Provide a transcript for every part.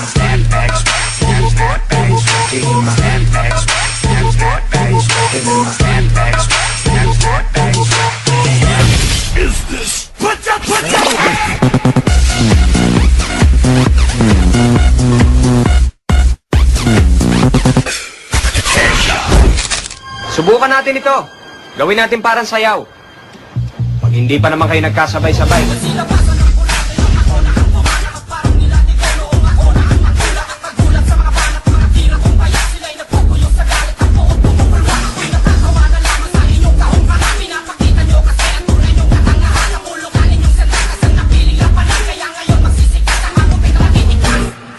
snapbacks, snapbacks, taking my snapbacks, snapbacks, taking my snapbacks, snapbacks. Is this? Put up! Subukan natin ito. Gawin natin parang sayaw. Pag hindi pa naman kayo nagkasabay-sabay.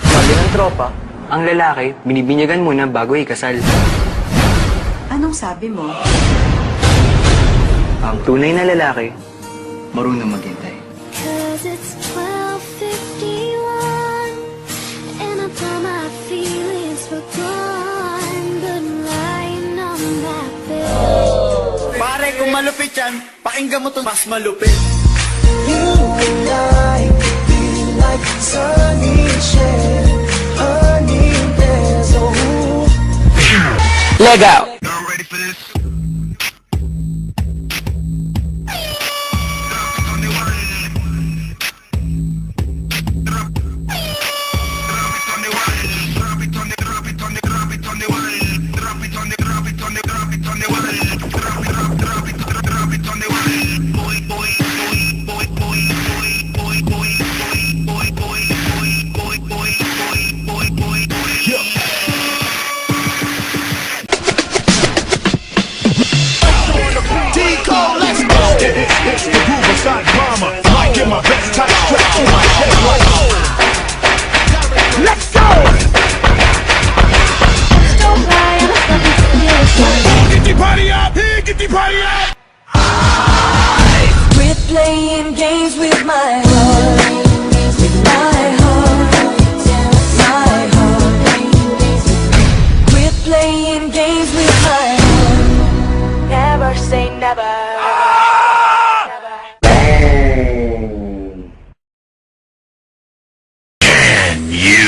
Sabi ng tropa, ang lalaki, binibinyagan muna bago ikasal. Anong sabi mo? Ang tunay na lalaki, marunong maghintay. Cause it's 12:51 and I thought my feelings were gone, but lying on that bed. Pare, kung malupit yan, pakinggan mo to mas malupit. You and I feel like sunny shade, honey, there's a Leg out! Y'all ready for this? It's the groove inside drama. Might get my best tight track on my head like let's go! Get the party up! Here, get the party up! Quit playing games with my heart. With my heart. My heart. Quit playing games with my heart. Never say never. You